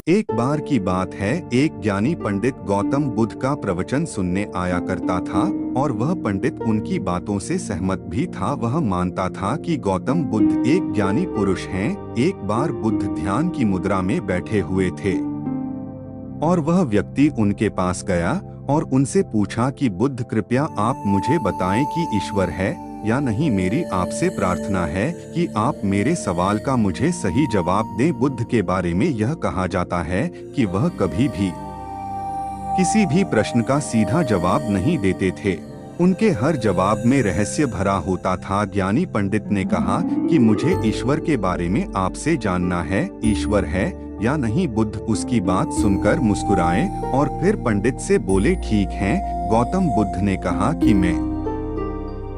एक बार की बात है, एक ज्ञानी पंडित गौतम बुद्ध का प्रवचन सुनने आया करता था और वह पंडित उनकी बातों से सहमत भी था। वह मानता था कि गौतम बुद्ध एक ज्ञानी पुरुष हैं। एक बार बुद्ध ध्यान की मुद्रा में बैठे हुए थे और वह व्यक्ति उनके पास गया और उनसे पूछा कि बुद्ध, कृपया आप मुझे बताएं कि ईश्वर है या नहीं। मेरी आपसे प्रार्थना है कि आप मेरे सवाल का मुझे सही जवाब दें। बुद्ध के बारे में यह कहा जाता है कि वह कभी भी किसी भी प्रश्न का सीधा जवाब नहीं देते थे। उनके हर जवाब में रहस्य भरा होता था। ज्ञानी पंडित ने कहा कि मुझे ईश्वर के बारे में आपसे जानना है। ईश्वर है या नहीं? बुद्ध उसकी बात सुनकर मुस्कुराए और फिर पंडित से बोले, ठीक है। गौतम बुद्ध ने कहा कि मैं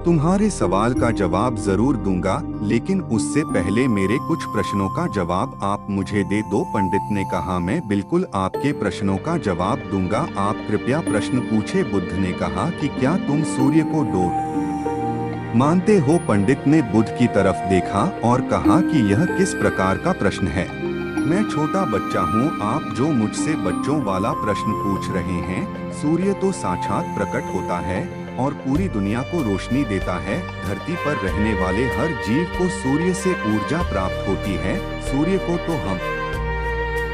तुम्हारे सवाल का जवाब जरूर दूंगा, लेकिन उससे पहले मेरे कुछ प्रश्नों का जवाब आप मुझे दे दो। पंडित ने कहा, मैं बिल्कुल आपके प्रश्नों का जवाब दूंगा। आप कृपया प्रश्न पूछे। बुद्ध ने कहा कि क्या तुम सूर्य को डॉट मानते हो? पंडित ने बुद्ध की तरफ देखा और कहा कि यह किस प्रकार का प्रश्न है? मैं छोटा बच्चा हूँ, आप जो मुझसे बच्चों वाला प्रश्न पूछ रहे हैं। सूर्य तो साक्षात प्रकट होता है और पूरी दुनिया को रोशनी देता है। धरती पर रहने वाले हर जीव को सूर्य से ऊर्जा प्राप्त होती है। सूर्य को तो हम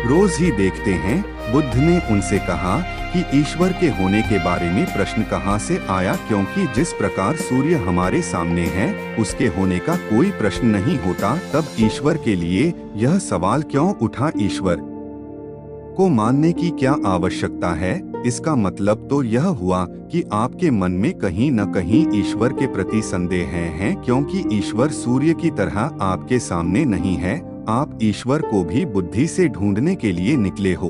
रोज ही देखते हैं। बुद्ध ने उनसे कहा कि ईश्वर के होने के बारे में प्रश्न कहाँ से आया, क्योंकि जिस प्रकार सूर्य हमारे सामने है उसके होने का कोई प्रश्न नहीं होता। तब ईश्वर के लिए यह सवाल क्यों उठा? ईश्वर को मानने की क्या आवश्यकता है? इसका मतलब तो यह हुआ कि आपके मन में कहीं न कहीं ईश्वर के प्रति संदेह है, क्योंकि ईश्वर सूर्य की तरह आपके सामने नहीं है। आप ईश्वर को भी बुद्धि से ढूंढने के लिए निकले हो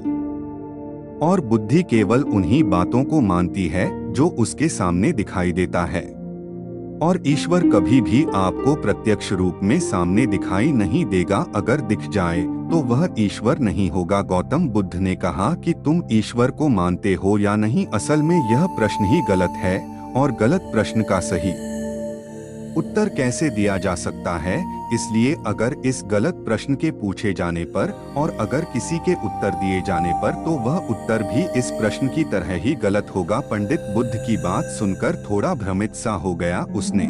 और बुद्धि केवल उन्हीं बातों को मानती है जो उसके सामने दिखाई देता है, और ईश्वर कभी भी आपको प्रत्यक्ष रूप में सामने दिखाई नहीं देगा। अगर दिख जाए तो वह ईश्वर नहीं होगा। गौतम बुद्ध ने कहा कि तुम ईश्वर को मानते हो या नहीं? असल में यह प्रश्न ही गलत है और गलत प्रश्न का सही उत्तर कैसे दिया जा सकता है? इसलिए अगर इस गलत प्रश्न के पूछे जाने पर और अगर किसी के उत्तर दिए जाने पर, तो वह उत्तर भी इस प्रश्न की तरह ही गलत होगा। पंडित बुद्ध की बात सुनकर थोड़ा भ्रमित सा हो गया। उसने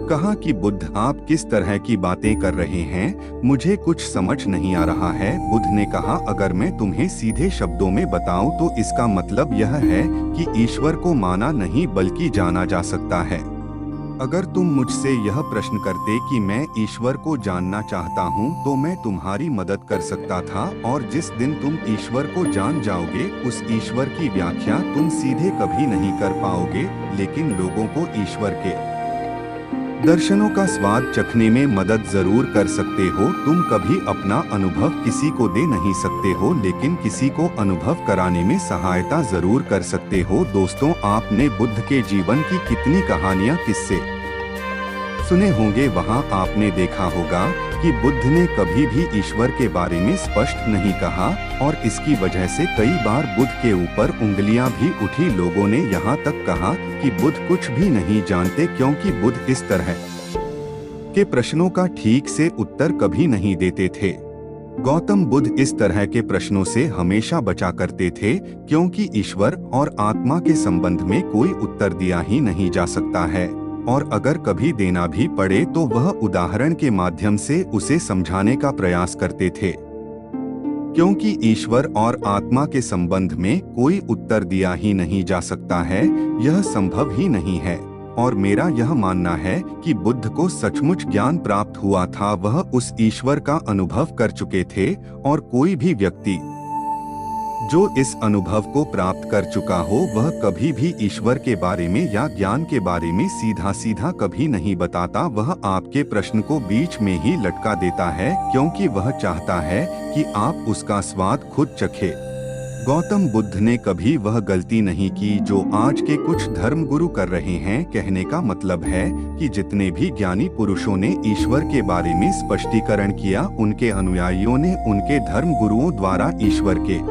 कहा कि बुद्ध, आप किस तरह की बातें कर रहे हैं? मुझे कुछ समझ नहीं आ रहा है। बुद्ध ने कहा, अगर मैं तुम्हें सीधे शब्दों में बताऊं तो इसका मतलब यह है कि ईश्वर को माना नहीं बल्कि जाना जा सकता है। अगर तुम मुझसे यह प्रश्न करते कि मैं ईश्वर को जानना चाहता हूँ, तो मैं तुम्हारी मदद कर सकता था, और जिस दिन तुम ईश्वर को जान जाओगे उस ईश्वर की व्याख्या तुम सीधे कभी नहीं कर पाओगे। लेकिन लोगों को ईश्वर के दर्शनों का स्वाद चखने में मदद जरूर कर सकते हो। तुम कभी अपना अनुभव किसी को दे नहीं सकते हो, लेकिन किसी को अनुभव कराने में सहायता जरूर कर सकते हो। दोस्तों, आपने बुद्ध के जीवन की कितनी कहानियां, किस्से सुने होंगे। वहां आपने देखा होगा कि बुद्ध ने कभी भी ईश्वर के बारे में स्पष्ट नहीं कहा, और इसकी वजह से कई बार बुद्ध के ऊपर उंगलियां भी उठी। लोगों ने यहाँ तक कहा कि बुद्ध कुछ भी नहीं जानते, क्योंकि बुद्ध इस तरह के प्रश्नों का ठीक से उत्तर कभी नहीं देते थे। गौतम बुद्ध इस तरह के प्रश्नों से हमेशा बचा करते थे, क्योंकि ईश्वर और आत्मा के संबंध में कोई उत्तर दिया ही नहीं जा सकता है, और अगर कभी देना भी पड़े तो वह उदाहरण के माध्यम से उसे समझाने का प्रयास करते थे, क्योंकि ईश्वर और आत्मा के संबंध में कोई उत्तर दिया ही नहीं जा सकता है। यह संभव ही नहीं है। और मेरा यह मानना है कि बुद्ध को सचमुच ज्ञान प्राप्त हुआ था। वह उस ईश्वर का अनुभव कर चुके थे, और कोई भी व्यक्ति जो इस अनुभव को प्राप्त कर चुका हो वह कभी भी ईश्वर के बारे में या ज्ञान के बारे में सीधा सीधा कभी नहीं बताता। वह आपके प्रश्न को बीच में ही लटका देता है, क्योंकि वह चाहता है कि आप उसका स्वाद खुद चखे। गौतम बुद्ध ने कभी वह गलती नहीं की जो आज के कुछ धर्मगुरु कर रहे हैं। कहने का मतलब है कि जितने भी ज्ञानी पुरुषों ने ईश्वर के बारे में स्पष्टीकरण किया, उनके अनुयायियों ने उनके धर्मगुरुओं द्वारा ईश्वर के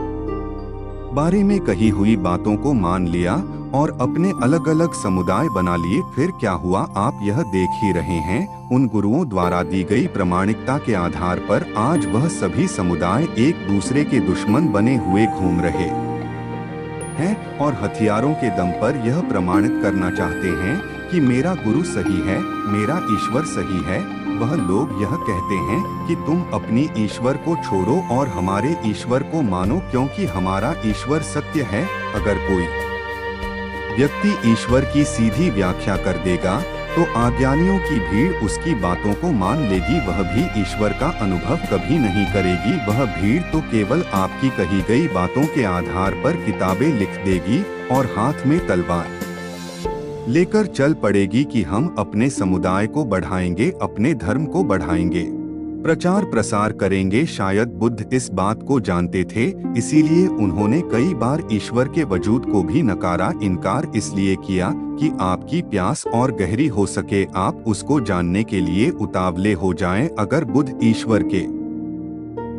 बारे में कही हुई बातों को मान लिया और अपने अलग अलग समुदाय बना लिए। फिर क्या हुआ, आप यह देख ही रहे हैं। उन गुरुओं द्वारा दी गई प्रामाणिकता के आधार पर आज वह सभी समुदाय एक दूसरे के दुश्मन बने हुए घूम रहे हैं और हथियारों के दम पर यह प्रमाणित करना चाहते हैं कि मेरा गुरु सही है, मेरा ईश्वर सही है। वह लोग यह कहते हैं कि तुम अपनी ईश्वर को छोड़ो और हमारे ईश्वर को मानो, क्योंकि हमारा ईश्वर सत्य है। अगर कोई व्यक्ति ईश्वर की सीधी व्याख्या कर देगा तो अज्ञानियों की भीड़ उसकी बातों को मान लेगी। वह भी ईश्वर का अनुभव कभी नहीं करेगी। वह भीड़ तो केवल आपकी कही गई बातों के आधार पर किताबें लिख देगी और हाथ में तलवार लेकर चल पड़ेगी कि हम अपने समुदाय को बढ़ाएंगे, अपने धर्म को बढ़ाएंगे, प्रचार प्रसार करेंगे। शायद बुद्ध इस बात को जानते थे, इसीलिए उन्होंने कई बार ईश्वर के वजूद को भी नकारा। इनकार इसलिए किया कि आपकी प्यास और गहरी हो सके, आप उसको जानने के लिए उतावले हो जाएं। अगर बुद्ध ईश्वर के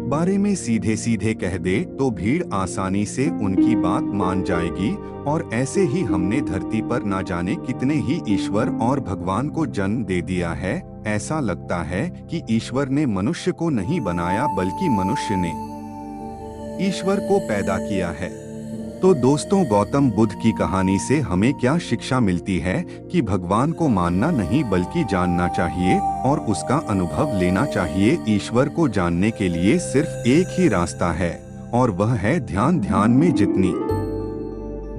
बारे में सीधे सीधे कह दे तो भीड़ आसानी से उनकी बात मान जाएगी। और ऐसे ही हमने धरती पर ना जाने कितने ही ईश्वर और भगवान को जन्म दे दिया है। ऐसा लगता है कि ईश्वर ने मनुष्य को नहीं बनाया, बल्कि मनुष्य ने ईश्वर को पैदा किया है। तो दोस्तों, गौतम बुद्ध की कहानी से हमें क्या शिक्षा मिलती है कि भगवान को मानना नहीं बल्कि जानना चाहिए और उसका अनुभव लेना चाहिए। ईश्वर को जानने के लिए सिर्फ एक ही रास्ता है और वह है ध्यान। ध्यान में जितनी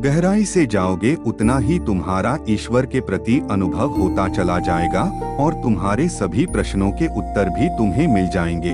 गहराई से जाओगे उतना ही तुम्हारा ईश्वर के प्रति अनुभव होता चला जाएगा और तुम्हारे सभी प्रश्नों के उत्तर भी तुम्हें मिल जाएंगे।